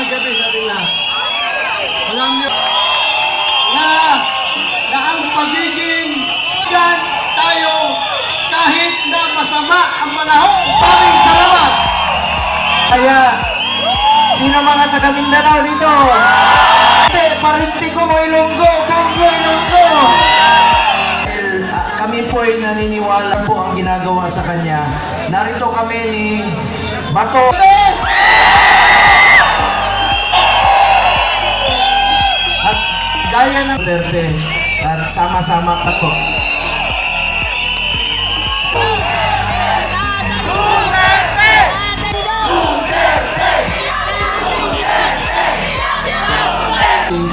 magandang gabi sa ating lahat. Alam niyo na ang pagiging yan tayo kahit na masama ang panahon. Maraming salamat! Kaya, sino mga taga Mindanao dito? Parinti ko mo Ilonggo, Bongo Ilonggo! Kami po ay naniniwala po ang ginagawa sa kanya. Narito kami ni Bato. At gaya ng Duterte at sama-sama pa to.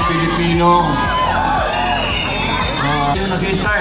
Pilipino yung nakita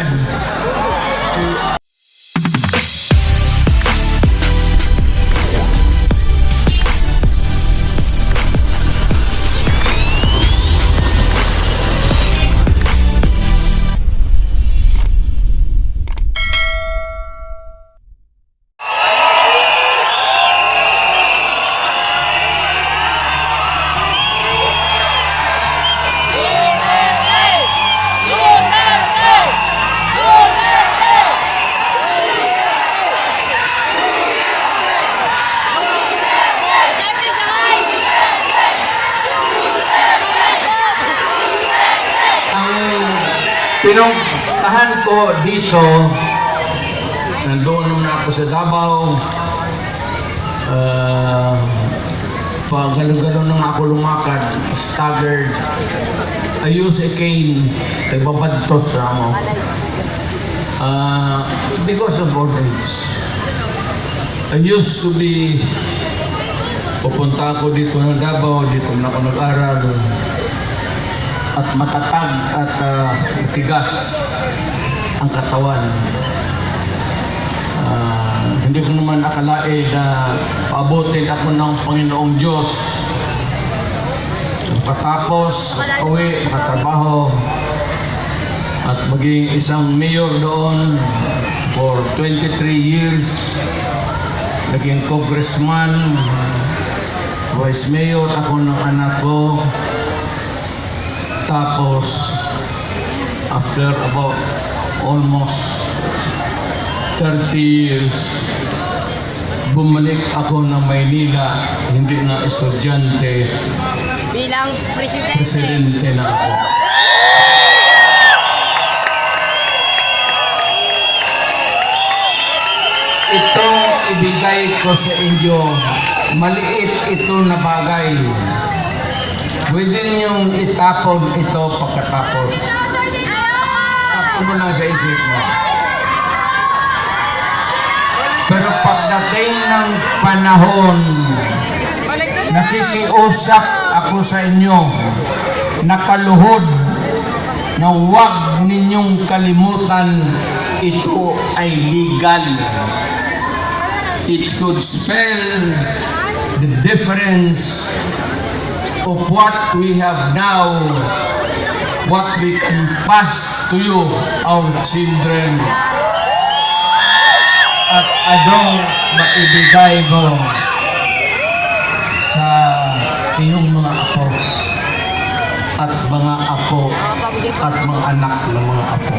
pinuntahan ko dito. Nandoon na ako sa Davao. Pag gano'n-gano'n nang ako lumakad, staggered. I use a cane, kay babadtos sa mo. Because of old age. I used to be, pupunta ako dito ng Davao, dito na ako nag-aral. At matatag at tigas ang katawan. Hindi ko naman akalain na paabutin ako ng Panginoong Diyos. Pagkatapos, uwi, makatrabaho, at maging isang mayor doon for 23 years. Naging congressman, vice mayor ako ng anak ko. Tapos, after about almost 30 years, bumalik ako ng Maynila, hindi na estudyante. Bilang presidente. Presidente na ako. Itong ibigay ko sa inyo, maliit ito na bagay. Pwede ninyong itapon ito pagkatapos. Tapon mo lang sa isip mo. Pero pagdating ng panahon, nakikiusap ako sa inyo, nakaluhod, na huwag ninyong kalimutan, ito ay legal. It could spell the difference of what we have now, what we can pass to you, our children. At anong maibigay mo sa iyong mga apo at mga apo at mga anak ng mga apo.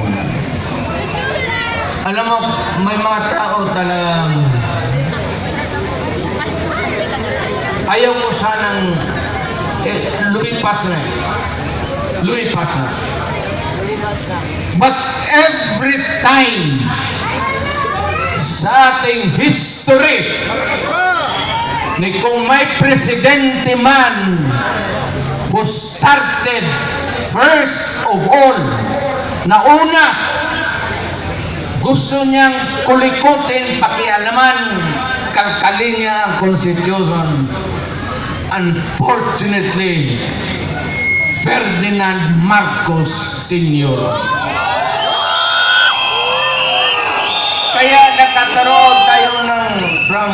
Alam mo, may mga tao talagang ayaw mo sanang lumipas na. But every time sa ating history ni kung may presidente man who started first of all, na una gusto niyang kulikutin, pakialaman, kalkalin niya ang Constitution. Unfortunately, Ferdinand Marcos Sr. Kaya nakataroon tayo ng from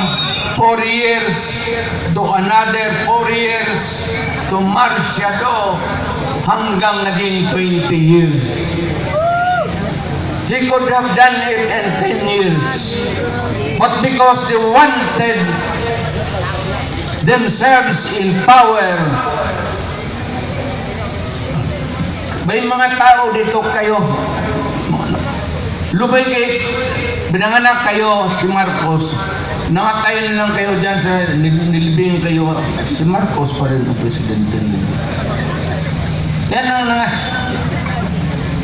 4 years to another 4 years to Marciado hanggang naging 20 years. He could have done it in 10 years. But because they wanted themselves in power. May mga tao dito kayo, lubay kay binanganak kayo si Marcos, nakatayin lang kayo dyan sa nilibing kayo, si Marcos pa rin ang presidente nila. Yan ang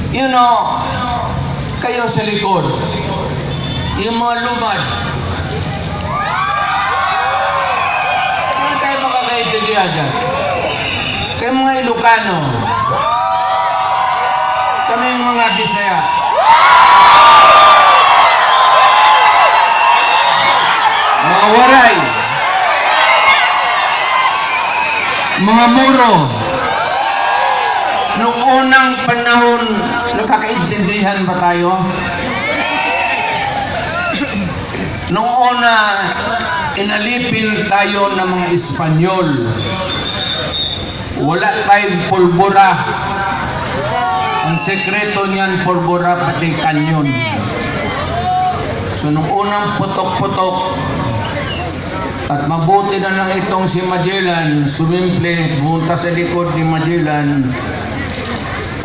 you know, kayo sa likod, yung mga lumad, hindi tayo makakaintindihan dyan. Kayo mga Ilocano, kami yung mga Bisaya, mga Waray, mga Moro, nung unang panahon, nakakaintindihan ba tayo? Nung una, inalipin tayo ng mga Espanyol. Wala tayong pulbura. Ang sekreto niyan, pulbura pati kanyon. So nung unang putok-putok, at mabuti na lang itong si Magellan, sumimple, pumunta sa likod ni Magellan,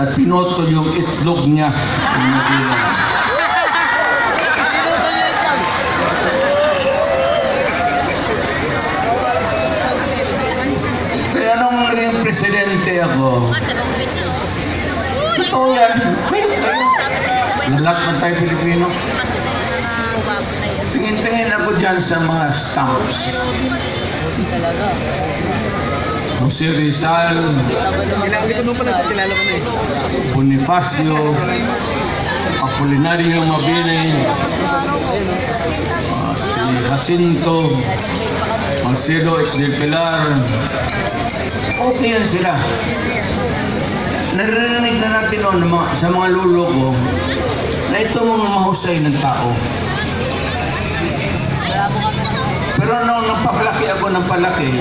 at pinotol yung itlog niya. Kaya nung naging presidente ako, totoo yan. Lalat na tayo Pilipino. Tingin-tingin ako dyan sa mga stamps. Jose Rizal, Bonifacio, Apolinario Mabini, si Jacinto, Marcelo X. del Pilar. Okay yan sila. Naririnig na natin noon sa mga lulo ko na ito mga mahusay ng tao. Pero nung nagpapalaki ako ng palaki,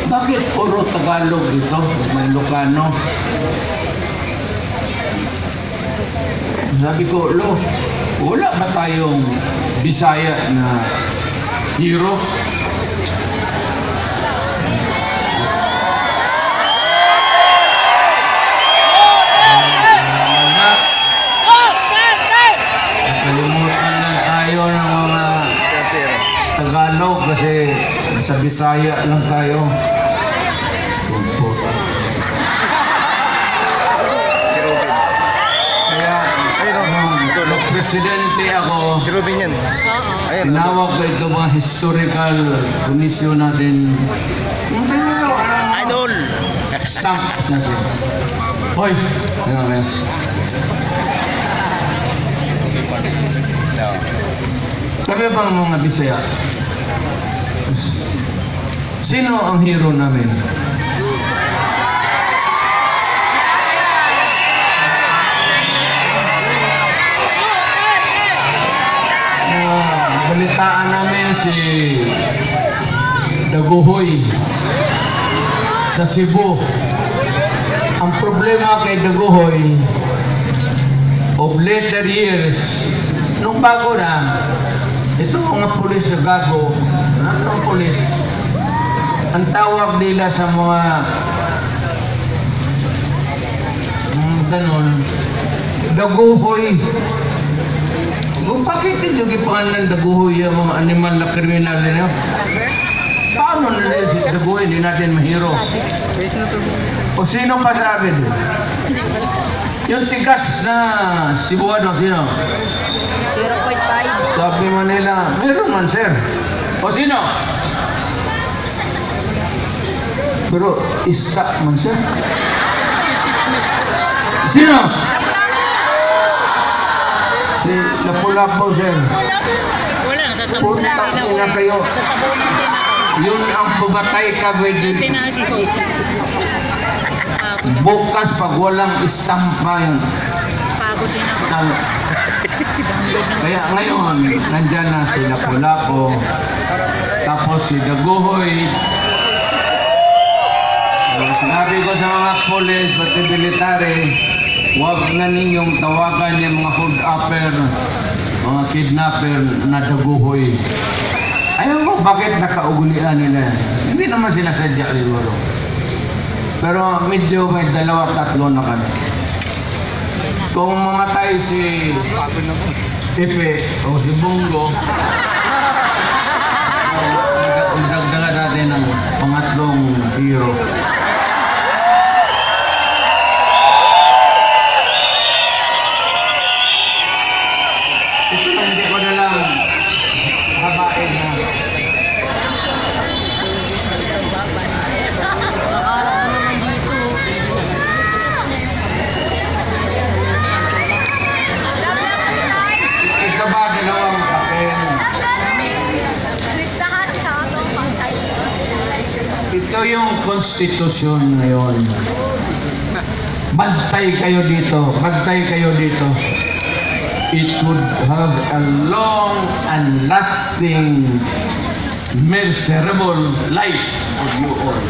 bakit puro Tagalog ito? May Ilocano. Sabi ko, wala ba tayong Bisaya na hero? Nakalimutan lang tayo ng mga Tagalog kasi nasa Bisaya lang tayo. Kaya, presidente ako, tinawag ko ito mga historical commission natin. Yung Idol! stamp natin. Hoy! Ayan. Kami bang mga Bisaya? Sino ang hero namin? Balitaan namin si Daguhoy sa Cebu. Ang problema kay Daguhoy, of later years, nung bago na, ito mga pulis na gago, ang pulis, ang tawag nila sa mga ganon, Daguhoy. Kung bakit hindi gipangalan ng Daguhoy yung mga animal na kriminal nila? Paano nila si Daguhoy hindi natin mahiro? O sino pa sabi doon? Yung tigas na Cebuano, sino? 0.5. Sabi man nila, meron man sir. O sino? Pero isa man sir. Sino? Si Lapu-Lapu sir. Puntang ina kayo. Yun ang pumatay ka, Gwedin. Bukas pag walang istampa yun. Kaya ngayon, nandyan na si Lapu-Lapu, tapos si Daguhoy. Sinabi ko sa mga polis, pati military, huwag na ninyong tawagan yung mga hood-upper, mga kidnapper na Daguhoy. Ayaw ko, bakit nakaugulian nila? Hindi naman sinasadya siguro. Pero medyo may 2-3 na kami. Kung mamatay si Pepe o si Bongo, dagdagan natin ng pangatlong hero. Ito lang, hindi ko na lang habain na. Nakaharap ka naman dito. Ito ba dalawang papel? Ito yung konstitusyon ngayon. Bantay kayo dito. Bantay kayo dito. It would have a long and lasting, miserable life of you all.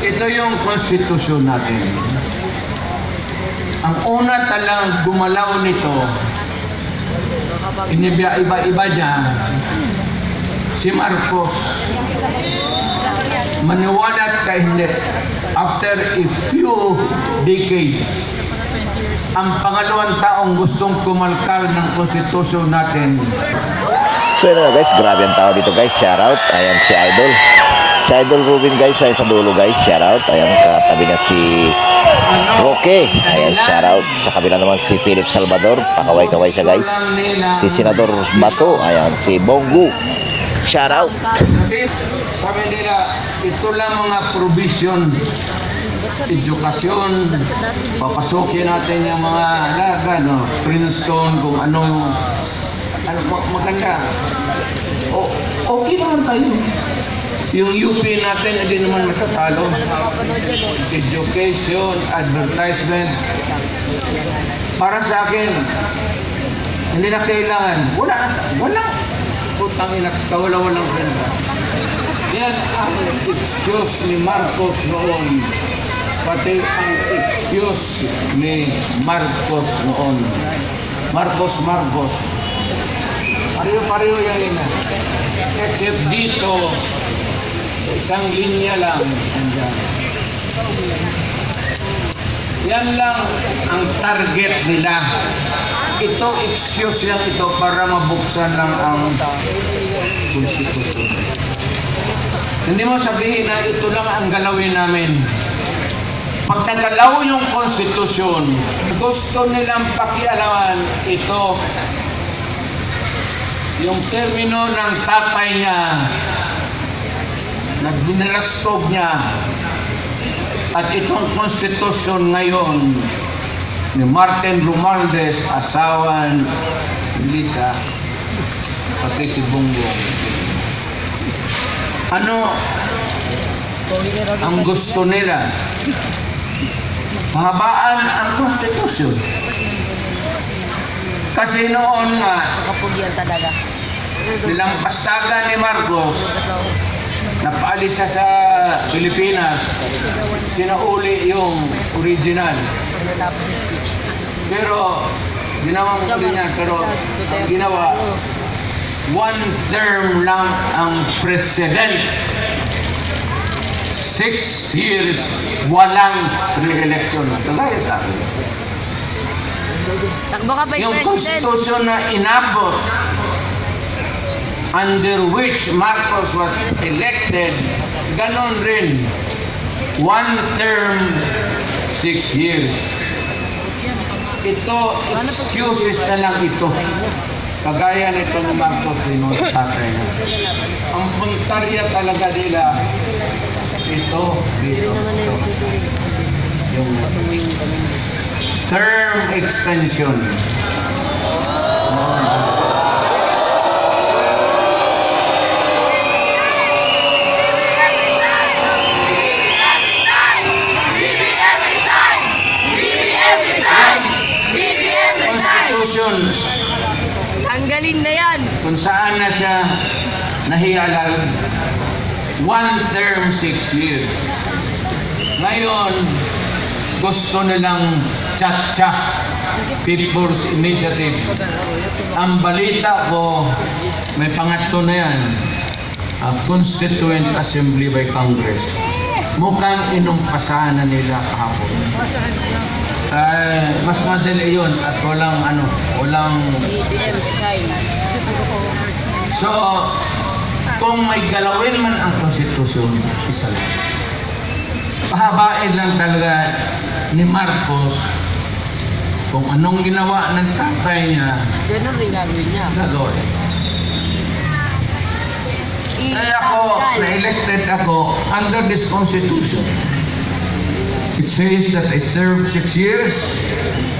Ito yung konstitusyon natin. Ang una talang gumalaw nito, iba-iba niya, si Marcos. Maniwala ka hindi. After a few decades, ang pangalawang taong gustong kumalkal ng konstitusyon natin. So yun nga guys, grabe ang tao dito guys, shout out. Ayan si Idol. Si Idol Rubin guys, ay sa dulo guys, shout out. Ayan, katabi niya si Roque. Ayan, shout out. Sa kabila naman si Philip Salvador, pakaway-kaway siya guys. Si Senador Bato, ayan, si Bongo. Shout out. Sabi nila, ito lang mga provision, edukasyon, papasukin natin yung mga laga, no? Princeton, kung ano maganda. Okay naman tayo. Yung UP natin, hindi naman matatalo. Education, advertisement. Para sa akin, hindi na kailangan. Wala. Putang ina, walang pera. Yan ang excuse ni Marcos noon. Pati ang excuse ni Marcos noon. Marcos. Pareho yan ina. Except dito, sa isang linya lang. Yan lang ang target nila. Ito, excuse lang ito para mabuksan lang ang konstitusyon. Hindi mo sabihin na ito lang ang galawin namin. Pag nagalaw yung konstitusyon, gusto nilang pakialaman ito. Yung termino ng tatay niya, na binalastog niya, at itong konstitusyon ngayon ni Martin Romualdez, asawa ni Lisa, pati si Bongo. Ano ang gusto nila? Pahabaan ang konstitusyon. Kasi noon nga, Kapugyan talaga. nilampastagan ni Marcos, napaalis siya sa Pilipinas, sinauli yung original. Pagkatapos yung speech. Pero, ginawa mo rin niya, pero ang ginawa, one term lang ang president. 6 years, walang re-election. Kagaya sa akin. Takbo ka ba Yung President? konstitusyon na inabot, under which Marcos was elected, ganon rin. One term, 6 years. Ito, excuses na lang ito. Kagaya nito ni Marcos din o tatay niya. Ang puntarya talaga nila, ito, dito, ito. Yung term extension. Constitution, Ang galing na yan. kung saan na siya nahihalal, one term, 6 years. Ngayon, gusto nilang Chacha People's Initiative. Ang balita ko, may pangatlo na yan, Constituent Assembly by Congress. Mukhang inumpasahan na nila kahapon. Mas madali yun at walang BBM design. so kung may galawin man ang konstitusyon, isa lang. Pahabain lang talaga ni Marcos kung anong ginawa ng tatay niya, Ganun rin gagawin niya. gagawin. Kaya ako, na-elected ako under this constitution. It says that I served 6 years,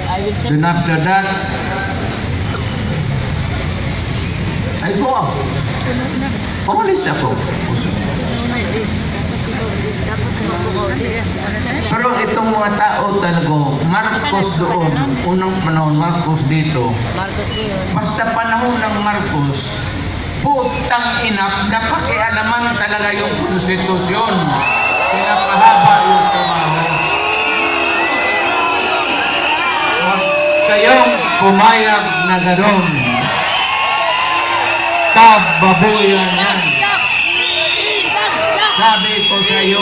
I will say, then after that, I go out. Umalis ako. Pero itong mga tao talaga, Marcos doon, unang panahon, Marcos dito, Marcos ngayon. basta panahon ng Marcos, putang ina, napakialaman talaga yung konstitusyon. Pinapahaba yung trabaho. Huwag kayong pumayag na gano'n. Kababuyan yan. Sabi ko sa iyo,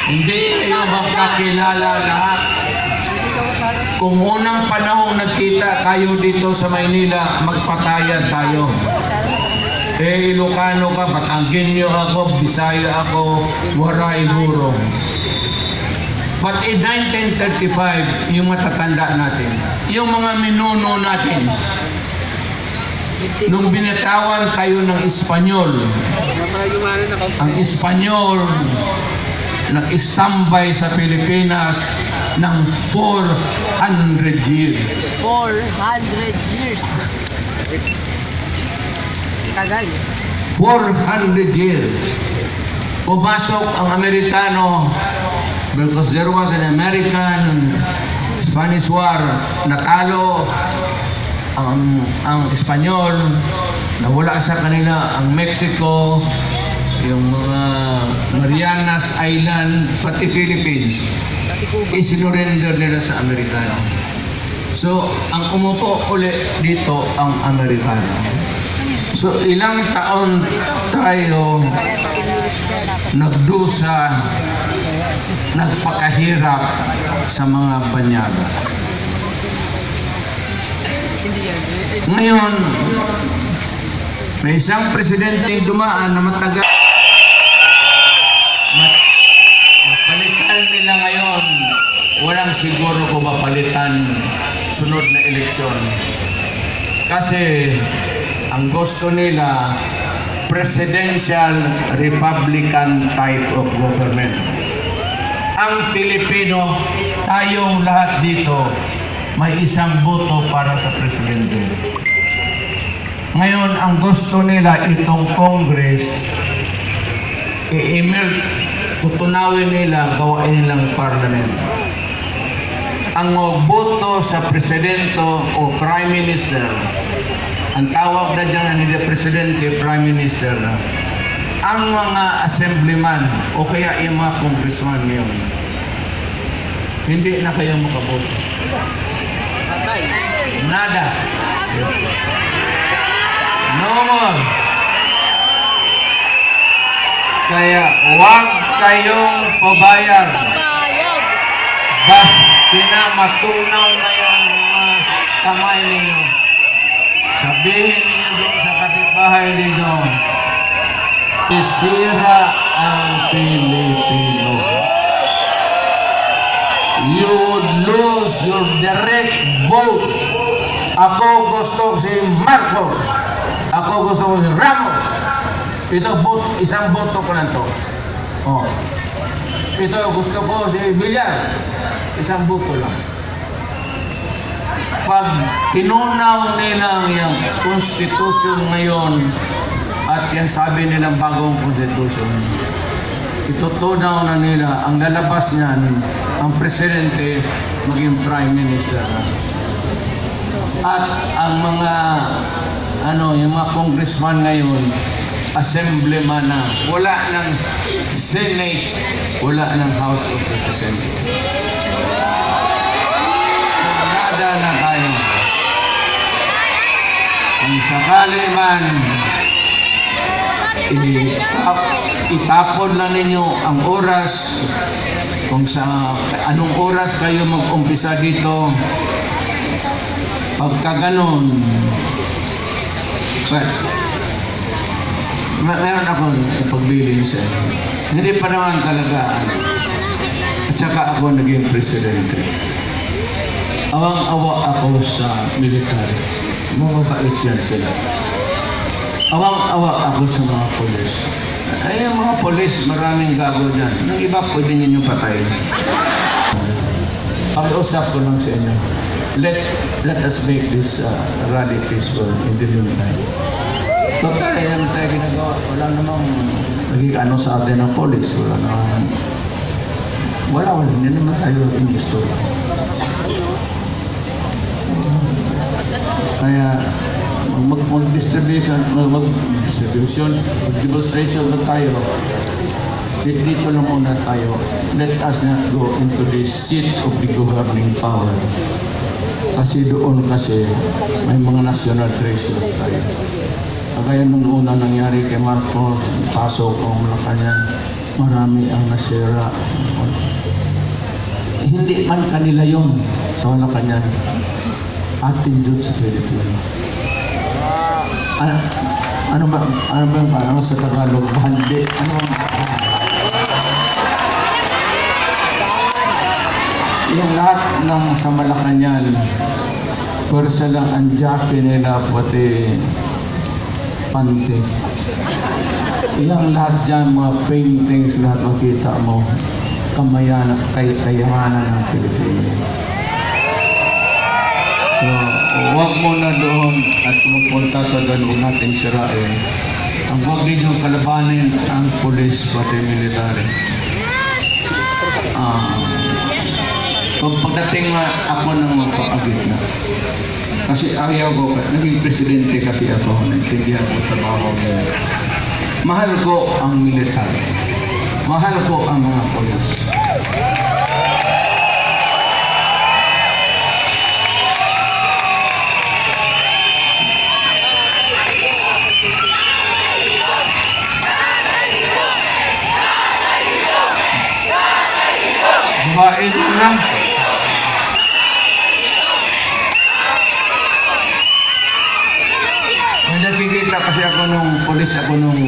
hindi kayo magkakilala lahat. Kung unang panahong nagkita tayo dito sa Maynila, magpatayad tayo. Ilocano ka, Batanggenyo ako, Bisaya ako, Waray Burong. But in 1935, yung matatanda natin, yung mga minuno natin, nung binatawan tayo ng Espanyol, ang Espanyol nag-istambay sa Pilipinas ng 400 years. 400 years. Tagal. 400 years. Pumasok ang Amerikano because there was an American Spanish War. Natalo ang Espanyol, nawala sa kanila ang Mexico, yung mga Marianas Island, pati Philippines, isinurrender nila sa Amerikano. So, ang umupo ulit dito ang Amerikano. So, ilang taon tayo nagdusa, nagpakahirap sa mga banyaga. Ngayon, may isang presidente dumaan na matagal. Mapalitan nila ngayon. Walang siguro kung mapalitan sunod na eleksyon. Kasi ang gusto nila, presidential Republican type of government. Ang Pilipino, tayong lahat dito, may isang boto para sa presidente. Ngayon, ang gusto nila itong Congress, i-email, tutunawin nila, gawain nilang parliament. Ang boto sa presidente o prime minister, ang tawag na dyan nila presidente, prime minister, ang mga assemblyman o kaya yung mga congressman ngayon, hindi na kayo makaboto. Nada. No more. Kaya huwag kayong pabayag. Bas matunaw na yung mga kamay ninyo. Sabihin ninyo doon sa kapitbahay ninyo, isira ang Pilipino. You would lose your direct vote. Ako gusto si Marcos. Ako gusto si Ramos. Ito, isang boto ko lang to. Oh. Ito, gusto ko si Villar. Isang boto lang. Pag tinunaw nila yung constitution ngayon at yan sabi nilang bagong constitution, itutunaw na nila, ang lalabas niyan, ang presidente maging prime minister na. At ang mga yung mga congressman ngayon, assemblyman na, wala ng Senate, wala ng House of Representatives. barkada na tayo. Kung sakali man itapon na ninyo ang oras, kung sa anong oras kayo mag-umpisa dito, pagka ganon, meron akong ipagbilin sa inyo. Hindi pa naman talaga. At saka ako naging presidente. Awang-awa ako sa military. Mababait yan sila. Awang-awa ako sa mga polis. Ay, yung mga polis, maraming gago dyan. Nang iba, pwede ninyo patayin. Pakiusap ko lang sa inyo. Let us make this rally peaceful in the meantime. Total, yan naman tayo ginagawa. Wala namang naging ano sa atin ng polis. Wala. Hindi naman tayo investor. Kaya, mag-demonstration na tayo. Dito lang muna tayo. Let us not go into the seat of the governing power. Kasi doon may mga national treasures tayo. Kagaya nung una nangyari kay Marcos, pasok o Malacanang, marami ang nasira. Hindi man kanila yun sa Malacanang. Atin doon sa Pilipinas. Ano ba sa Tagalog? Bandi. Yung lahat ng sa Malacanang, pwersa lang ang japi nila, pati pante. Yung lahat dyan, mga paintings, lahat makita mo, kayamanan ng Pilipinas. So, huwag mo na doon at magpunta ka doon, huwag natin sirain. Ang huwag ninyong kalabanin ang pulis pati military. Kung pagdating ako ng magpapagit na. Kasi ayaw ko, naging presidente kasi ako, naintindihan ko trabaho nila. Mahal ko ang military. Mahal ko ang mga pulis. Babae na. May nakikita kasi ako nung polis, ako nung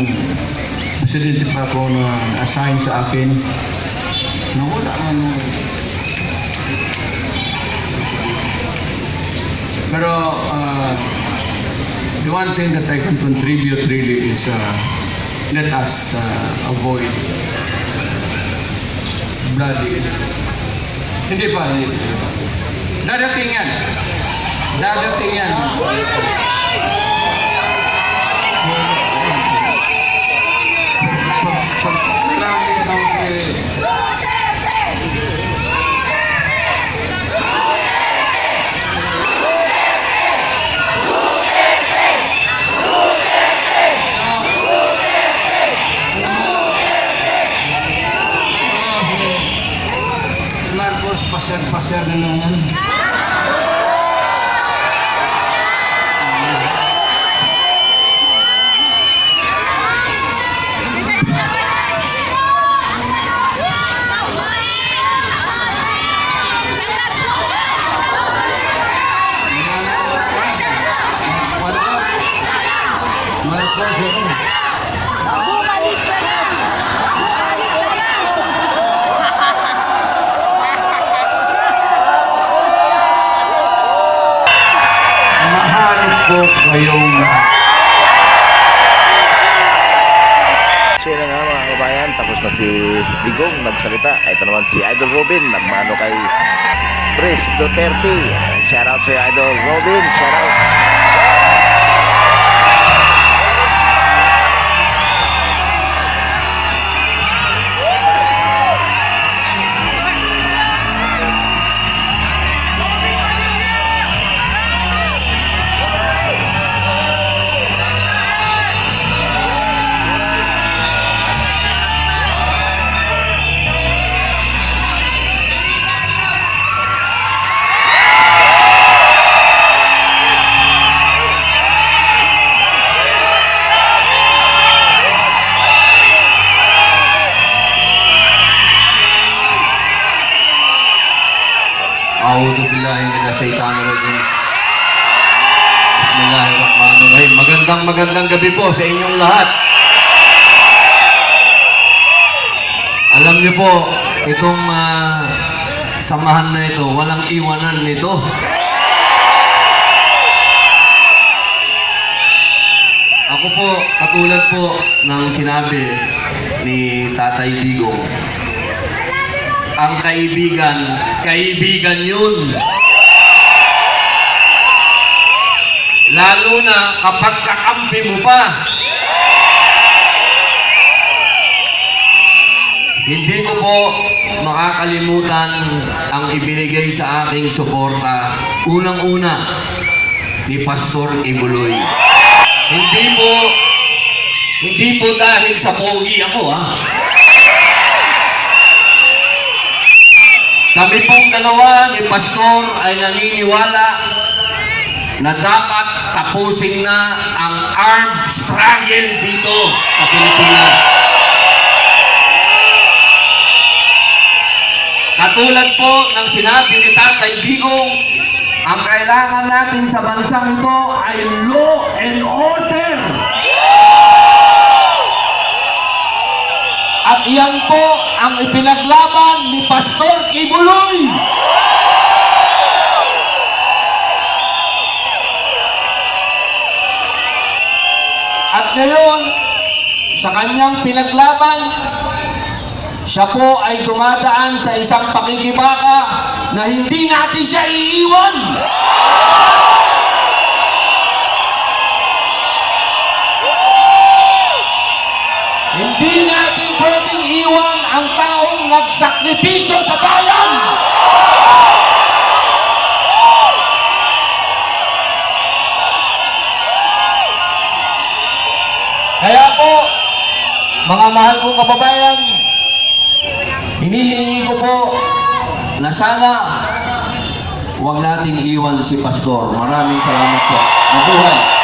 presidente pa ako na assign sa akin. Nawala nga nung... Pero the one thing that I can contribute really is let us avoid bloody. Hindi pa. Dadating yan. Dadating yan. Marami daw Marcos, pasir na naman. Marcos, ko kayong So yun na nga mga kabayan, tapos na si Digong nagsalita. Ito naman si Idol Robin, nagmano kay Chris Duterte. Shoutout sa Idol Robin, shoutout. billahi minash shaitanir rajim. Bismillahirrahmanirrahim. Magandang gabi po sa inyong lahat. Alam niyo po, itong samahan na ito, walang iwanan nito. Ako po, katulad po ng sinabi ni Tatay Digong, ang kaibigan, kaibigan yun. Lalo na kapag kakampi mo pa. Hindi ko po makakalimutan ang ibinigay sa aking suporta. Unang-una, ni Pastor Ibuloy. Hindi po dahil sa pogi ako, ha. Kami pong dalawa ni Pastor ay naniniwala na dapat tapusin na ang armed struggle dito sa Pilipinas. Katulad po ng sinabi ni Tatay Digong, ang kailangan natin sa bansang ito ay law and order. At iyan po ang ipinaglaban ni Pastor Kibuloy. At ngayon, sa kanyang pinaglaban, siya po ay dumadaan sa isang pakikibaka na hindi natin siya iiwan. Hindi natin pwedeng iwan ang taong nagsakripisyo sa bayan. Kaya po, mga mahal kong kababayan, hinihingi ko po na sana huwag nating iwan si Pastor. Maraming salamat po. Mabuhay!